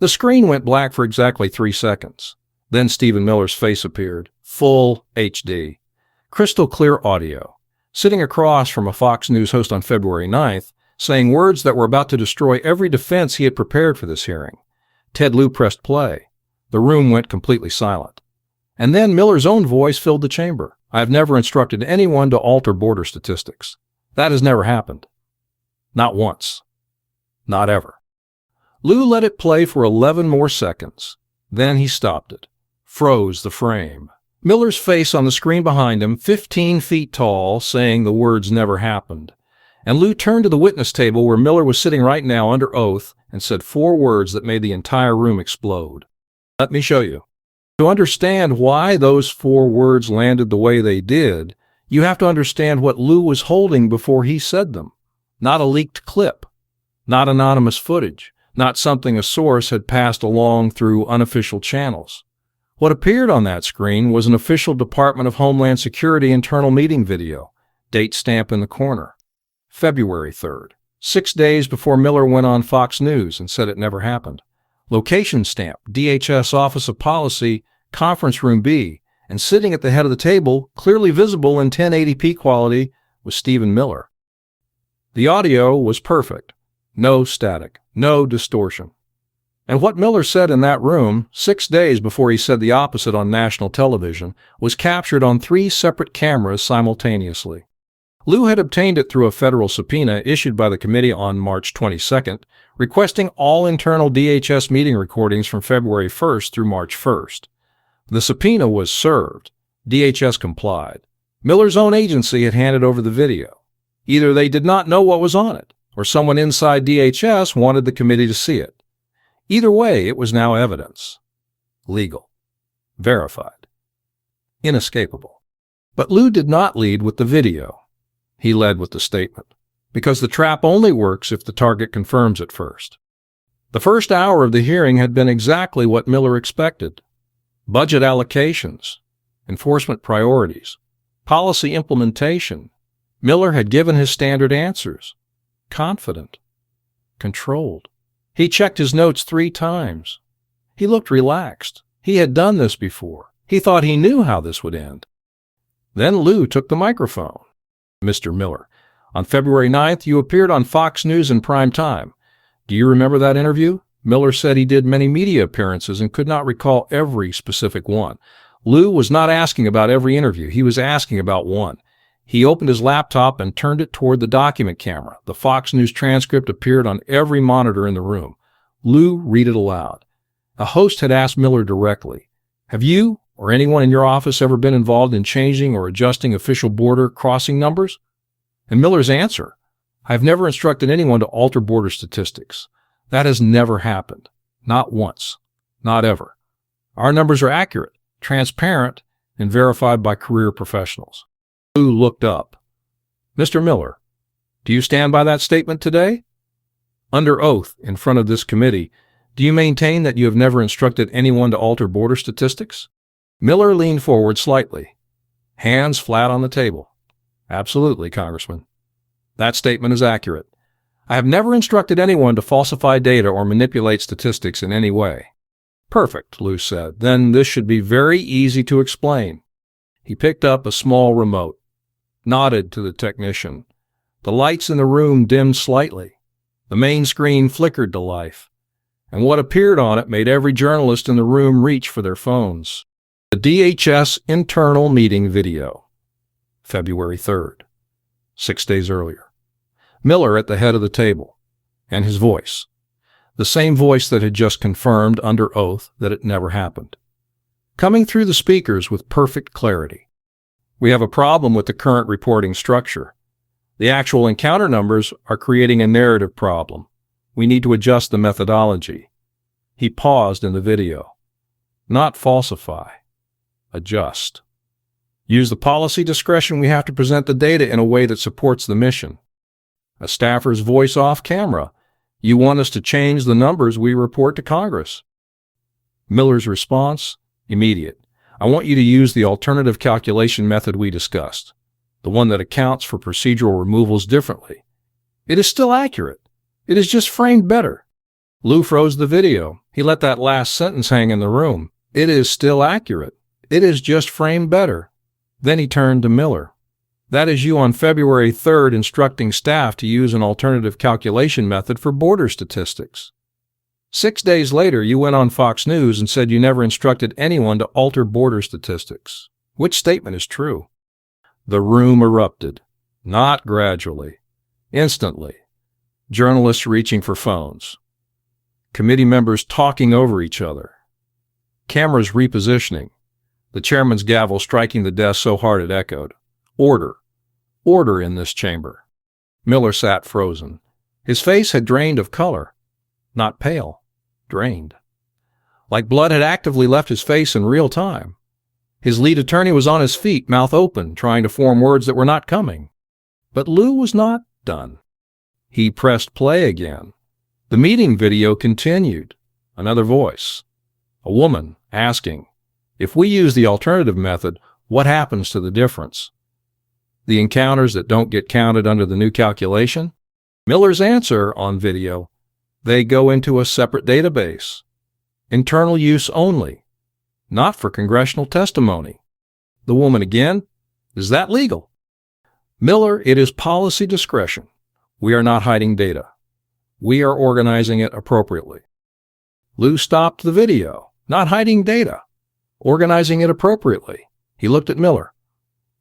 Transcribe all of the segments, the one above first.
The screen went black for exactly 3 seconds. Then Stephen Miller's face appeared, full HD, crystal clear audio, sitting across from a Fox News host on February 9th, saying words that were about to destroy every defense he had prepared for this hearing. Ted Lieu pressed play. The room went completely silent. And then Miller's own voice filled the chamber. I have never instructed anyone to alter border statistics. That has never happened. Not once. Not ever. Lieu let it play for 11 more seconds. Then he stopped it. Froze the frame. Miller's face on the screen behind him, 15 feet tall, saying the words never happened. And Lieu turned to the witness table where Miller was sitting right now under oath and said 4 words that made the entire room explode. Let me show you. To understand why those 4 words landed the way they did, you have to understand what Lieu was holding before he said them. Not a leaked clip. Not anonymous footage. Not something a source had passed along through unofficial channels. What appeared on that screen was an official Department of Homeland Security internal meeting video, date stamp in the corner. February 3rd, 6 days before Miller went on Fox News and said it never happened. Location stamp, DHS Office of Policy, Conference Room B, and sitting at the head of the table, clearly visible in 1080p quality, was Stephen Miller. The audio was perfect. No static, no distortion. And what Miller said in that room, 6 days before he said the opposite on national television, was captured on 3 separate cameras simultaneously. Lieu had obtained it through a federal subpoena issued by the committee on March 22nd, requesting all internal DHS meeting recordings from February 1st through March 1st. The subpoena was served. DHS complied. Miller's own agency had handed over the video. Either they did not know what was on it, or someone inside DHS wanted the committee to see it. Either way, it was now evidence. Legal. Verified. Inescapable. But Lieu did not lead with the video. He led with the statement, because the trap only works if the target confirms it first. The first hour of the hearing had been exactly what Miller expected. Budget allocations, enforcement priorities, policy implementation. Miller had given his standard answers. Confident. Controlled. He checked his notes 3 times. He looked relaxed. He had done this before. He thought he knew how this would end. Then Lieu took the microphone. Mr. Miller, on February 9th, you appeared on Fox News in prime time. Do you remember that interview? Miller said he did many media appearances and could not recall every specific one. Lieu was not asking about every interview. He was asking about one. He opened his laptop and turned it toward the document camera. The Fox News transcript appeared on every monitor in the room. Lieu read it aloud. A host had asked Miller directly, have you or anyone in your office ever been involved in changing or adjusting official border crossing numbers? And Miller's answer, I have never instructed anyone to alter border statistics. That has never happened. Not once. Not ever. Our numbers are accurate, transparent, and verified by career professionals. Lieu looked up. Mr. Miller, do you stand by that statement today? Under oath, in front of this committee, do you maintain that you have never instructed anyone to alter border statistics? Miller leaned forward slightly, hands flat on the table. Absolutely, Congressman. That statement is accurate. I have never instructed anyone to falsify data or manipulate statistics in any way. Perfect, Lieu said. Then this should be very easy to explain. He picked up a small remote, nodded to the technician. The lights in the room dimmed slightly. The main screen flickered to life, and what appeared on it made every journalist in the room reach for their phones. The DHS internal meeting video. February 3rd, 6 days earlier. Miller at the head of the table, and his voice. The same voice that had just confirmed under oath that it never happened. Coming through the speakers with perfect clarity. We have a problem with the current reporting structure. The actual encounter numbers are creating a narrative problem. We need to adjust the methodology. He paused in the video. Not falsify. Adjust. Use the policy discretion we have to present the data in a way that supports the mission. A staffer's voice off camera. You want us to change the numbers we report to Congress. Miller's response, immediate. I want you to use the alternative calculation method we discussed, the one that accounts for procedural removals differently. It is still accurate. It is just framed better. Lieu froze the video. He let that last sentence hang in the room. It is still accurate. It is just framed better. Then he turned to Miller. That is you on February 3rd instructing staff to use an alternative calculation method for border statistics. 6 days later, you went on Fox News and said you never instructed anyone to alter border statistics. Which statement is true? The room erupted. Not gradually. Instantly. Journalists reaching for phones. Committee members talking over each other. Cameras repositioning. The chairman's gavel striking the desk so hard it echoed. Order. Order in this chamber. Miller sat frozen. His face had drained of color. Not pale. Drained. Like blood had actively left his face in real time. His lead attorney was on his feet, mouth open, trying to form words that were not coming. But Lieu was not done. He pressed play again. The meeting video continued. Another voice. A woman asking, if we use the alternative method, what happens to the difference? The encounters that don't get counted under the new calculation? Miller's answer on video, they go into a separate database. Internal use only. Not for congressional testimony. The woman again, is that legal? Miller, it is policy discretion. We are not hiding data. We are organizing it appropriately. Lieu stopped the video. Not hiding data. Organizing it appropriately. He looked at Miller.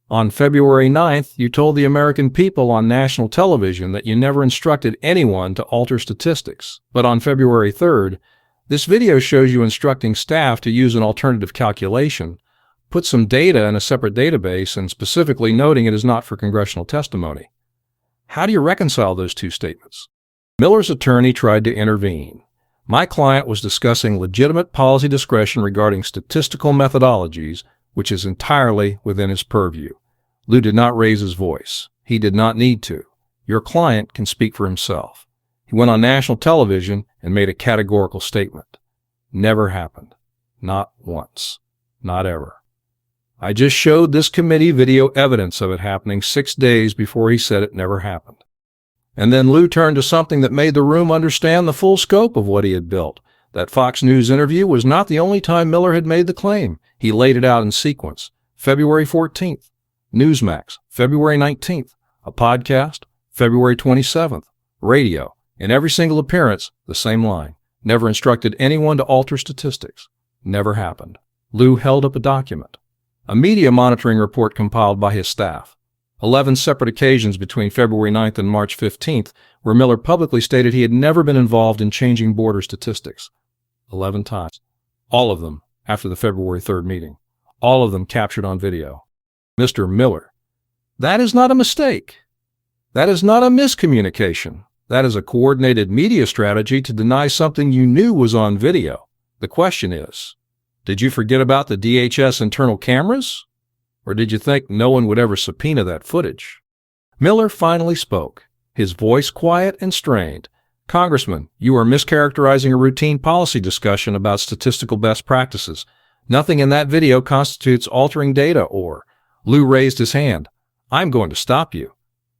On February 9th, you told the American people on national television that you never instructed anyone to alter statistics. But on February 3rd, this video shows you instructing staff to use an alternative calculation, put some data in a separate database, and specifically noting it is not for congressional testimony. How do you reconcile those two statements? Miller's attorney tried to intervene. My client was discussing legitimate policy discretion regarding statistical methodologies, which is entirely within his purview. Lieu did not raise his voice. He did not need to. Your client can speak for himself. He went on national television and made a categorical statement. Never happened. Not once. Not ever. I just showed this committee video evidence of it happening 6 days before he said it never happened. And then Lieu turned to something that made the room understand the full scope of what he had built. That Fox News interview was not the only time Miller had made the claim. He laid it out in sequence. February 14th, Newsmax, February 19th, a podcast, February 27th, radio. In every single appearance, the same line. Never instructed anyone to alter statistics. Never happened. Lieu held up a document. A media monitoring report compiled by his staff. 11 separate occasions between February 9th and March 15th where Miller publicly stated he had never been involved in changing border statistics. 11 times. All of them after the February 3rd meeting. All of them captured on video. Mr. Miller, that is not a mistake. That is not a miscommunication. That is a coordinated media strategy to deny something you knew was on video. The question is, did you forget about the DHS internal cameras? Or did you think no one would ever subpoena that footage? Miller finally spoke, his voice quiet and strained. Congressman, you are mischaracterizing a routine policy discussion about statistical best practices. Nothing in that video constitutes altering data or... Lieu raised his hand. I'm going to stop you,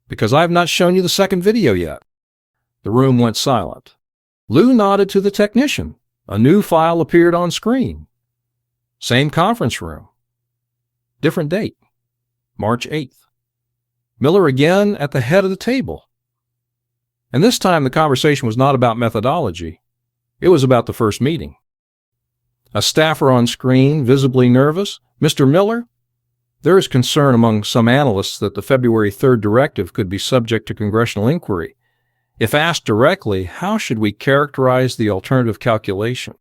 because I have not shown you the second video yet. The room went silent. Lieu nodded to the technician. A new file appeared on screen. Same conference room. Different date. March 8th. Miller again at the head of the table. And this time the conversation was not about methodology. It was about the first meeting. A staffer on screen, visibly nervous. Mr. Miller, there is concern among some analysts that the February 3rd directive could be subject to congressional inquiry. If asked directly, how should we characterize the alternative calculation?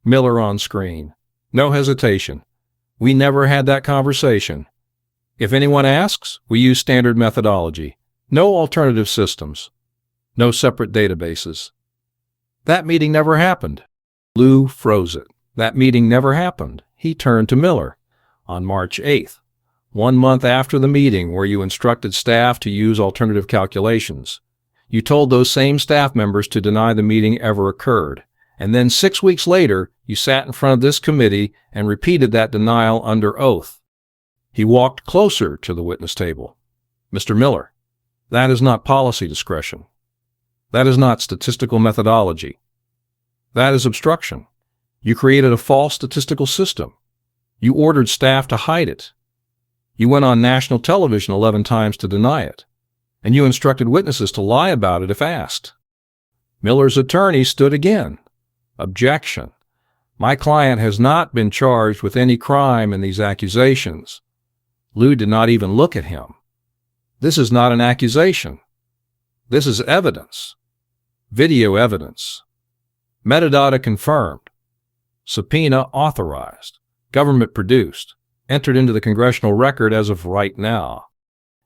Miller on screen. No hesitation. We never had that conversation. If anyone asks, we use standard methodology. No alternative systems. No separate databases. That meeting never happened. Lieu froze it. That meeting never happened. He turned to Miller. On March 8th, 1 month after the meeting where you instructed staff to use alternative calculations, you told those same staff members to deny the meeting ever occurred. And then 6 weeks later, you sat in front of this committee and repeated that denial under oath. He walked closer to the witness table. Mr. Miller, that is not policy discretion. That is not statistical methodology. That is obstruction. You created a false statistical system. You ordered staff to hide it. You went on national television 11 times to deny it. And you instructed witnesses to lie about it if asked. Miller's attorney stood again. Objection. My client has not been charged with any crime in these accusations. Lieu did not even look at him. This is not an accusation. This is evidence. Video evidence. Metadata confirmed. Subpoena authorized. Government produced. Entered into the congressional record as of right now.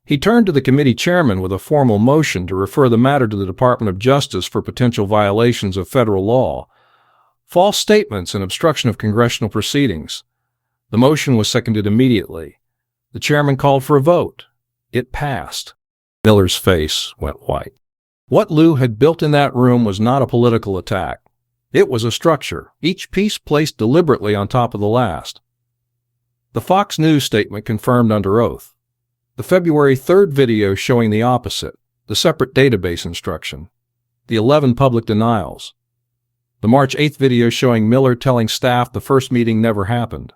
He turned to the committee chairman with a formal motion to refer the matter to the Department of Justice for potential violations of federal law, false statements, and obstruction of congressional proceedings. The motion was seconded immediately. The chairman called for a vote. It passed. Miller's face went white. What Lieu had built in that room was not a political attack. It was a structure, each piece placed deliberately on top of the last. The Fox News statement confirmed under oath. The February 3rd video showing the opposite, the separate database instruction. The 11 public denials. The March 8th video showing Miller telling staff the first meeting never happened.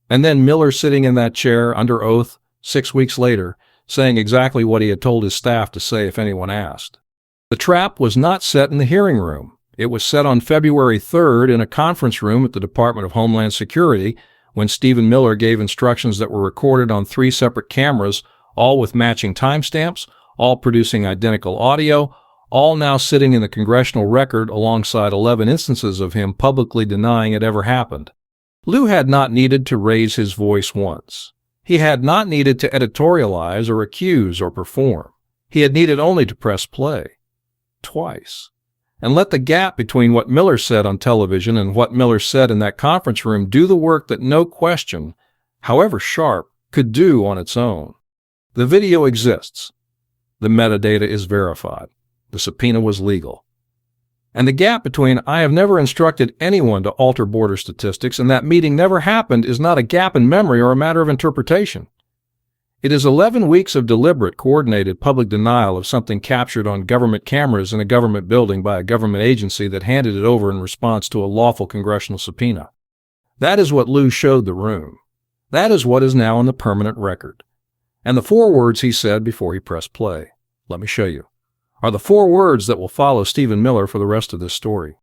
And then Miller sitting in that chair under oath 6 weeks later, saying exactly what he had told his staff to say if anyone asked. The trap was not set in the hearing room. It was set on February 3rd in a conference room at the Department of Homeland Security when Stephen Miller gave instructions that were recorded on 3 separate cameras, all with matching timestamps, all producing identical audio, all now sitting in the congressional record alongside 11 instances of him publicly denying it ever happened. Lieu had not needed to raise his voice once. He had not needed to editorialize or accuse or perform. He had needed only to press play. Twice. And let the gap between what Miller said on television and what Miller said in that conference room do the work that no question, however sharp, could do on its own. The video exists. The metadata is verified. The subpoena was legal. And the gap between I have never instructed anyone to alter border statistics and that meeting never happened is not a gap in memory or a matter of interpretation. It is 11 weeks of deliberate, coordinated public denial of something captured on government cameras in a government building by a government agency that handed it over in response to a lawful congressional subpoena. That is what Lieu showed the room. That is what is now in the permanent record. And the 4 words he said before he pressed play, let me show you, are the 4 words that will follow Stephen Miller for the rest of this story.